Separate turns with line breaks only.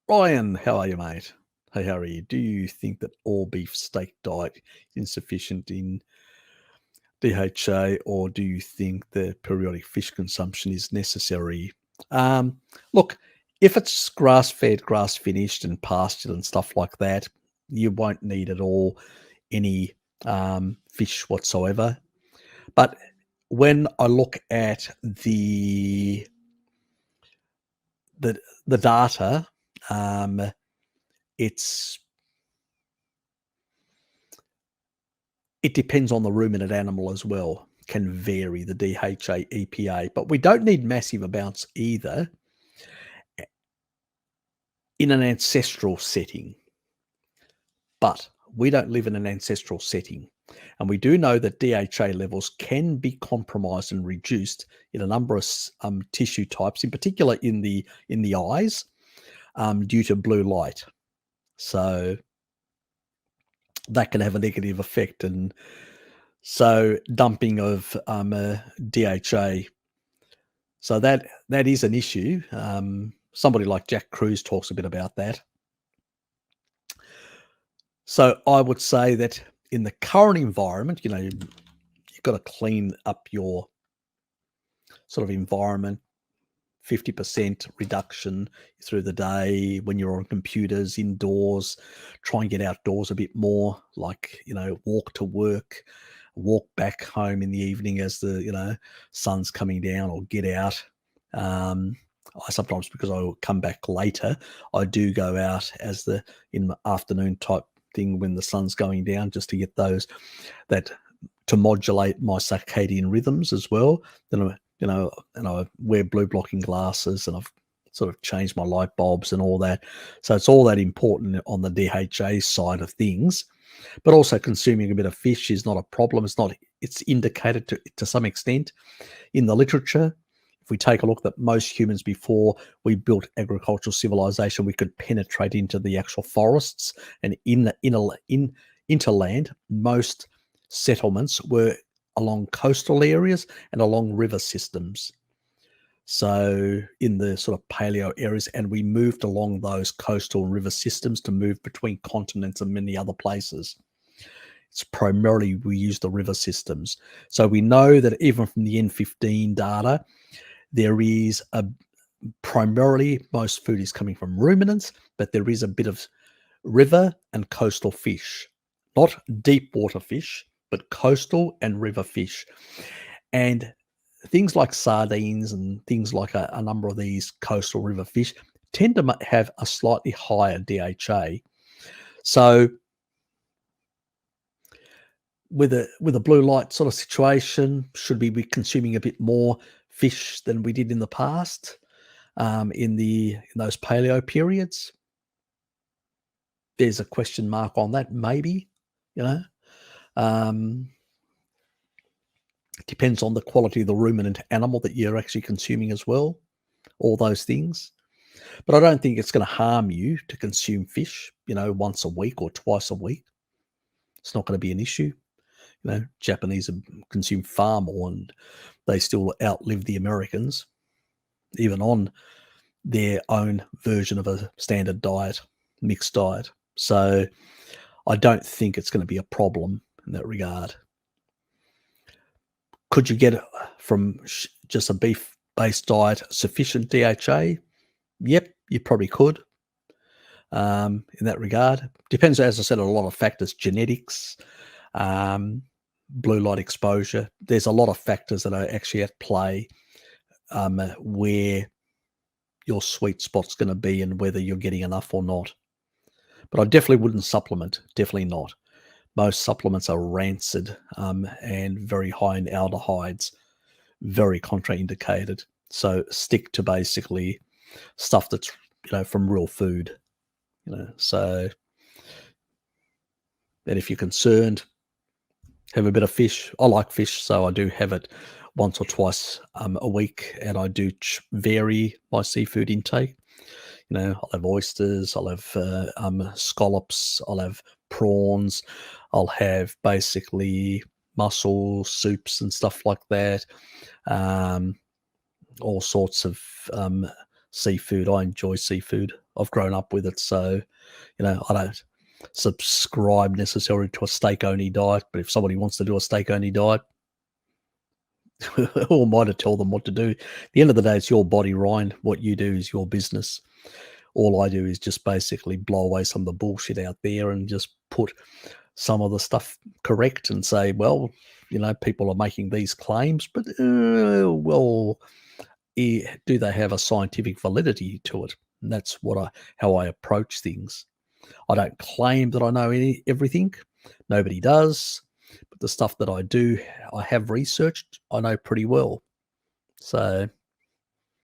Ryan, how are you, mate? Hey, how are you? Do you think that all beef steak diet is insufficient in DHA, or do you think that periodic fish consumption is necessary? Look, if it's grass fed, grass finished, and pastured and stuff like that, you won't need at all any fish whatsoever. But when I look at the the data, um, it's it depends on the ruminant animal as well, can vary the DHA, EPA, but we don't need massive amounts either in an ancestral setting. But we don't live in an ancestral setting. And we do know that DHA levels can be compromised and reduced in a number of tissue types, in particular in the eyes, due to blue light. So that can have a negative effect. And so dumping of DHA, so that is an issue. Somebody like Jack Cruz talks a bit about that. So I would say that in the current environment, you've got to clean up your sort of environment, 50% reduction through the day when you're on computers, indoors, try and get outdoors a bit more, like, walk to work, walk back home in the evening as the, sun's coming down, or get out. I sometimes, because I will come back later, I do go out in the afternoon type thing when the sun's going down, just to get that to modulate my circadian rhythms as well. Then and I wear blue blocking glasses, and I've sort of changed my light bulbs and all that. So it's all that important on the DHA side of things. But also consuming a bit of fish is not a problem. It's indicated to some extent in the literature. If we take a look that most humans, before we built agricultural civilization, we could penetrate into the actual forests, and interland, most settlements were along coastal areas and along river systems. So in the sort of paleo areas, and we moved along those coastal river systems to move between continents and many other places. It's primarily we use the river systems. So we know that even from the N15 data, there is primarily most food is coming from ruminants, but there is a bit of river and coastal fish, not deep water fish, but coastal and river fish. And things like sardines and things like a number of these coastal river fish tend to have a slightly higher DHA. So with a blue light sort of situation, should we be consuming a bit more fish than we did in the past, in those paleo periods? There's a question mark on that, maybe. Depends on the quality of the ruminant animal that you're actually consuming as well, all those things. But I don't think it's going to harm you to consume fish, once a week or twice a week. It's not going to be an issue. Japanese consume far more, and they still outlive the Americans, even on their own version of a standard diet, mixed diet. So I don't think it's going to be a problem in that regard. Could you get from just a beef-based diet sufficient DHA? Yep, you probably could. In that regard, depends, as I said, on a lot of factors: genetics, blue light exposure. There's a lot of factors that are actually at play, where your sweet spot's going to be and whether you're getting enough or not. But I definitely wouldn't supplement. Definitely not. Most supplements are rancid, and very high in aldehydes, very contraindicated. So stick to basically stuff that's from real food. So, and if you're concerned, have a bit of fish. I like fish, so I do have it once or twice a week, and I do vary my seafood intake. I'll have oysters, I'll have scallops, I'll have prawns, I'll have basically mussel soups and stuff like that. All sorts of seafood. I enjoy seafood I've grown up with it, so, I don't subscribe necessarily to a steak-only diet, but if somebody wants to do a steak-only diet, who am I to tell them what to do? At the end of the day, it's your body, Ryan. What you do is your business. All I do is just basically blow away some of the bullshit out there and just put some of the stuff correct and say, well, people are making these claims, but well, do they have a scientific validity to it? And that's how I approach things. I don't claim that I know everything. Nobody does. But the stuff that I do, I have researched, I know pretty well. So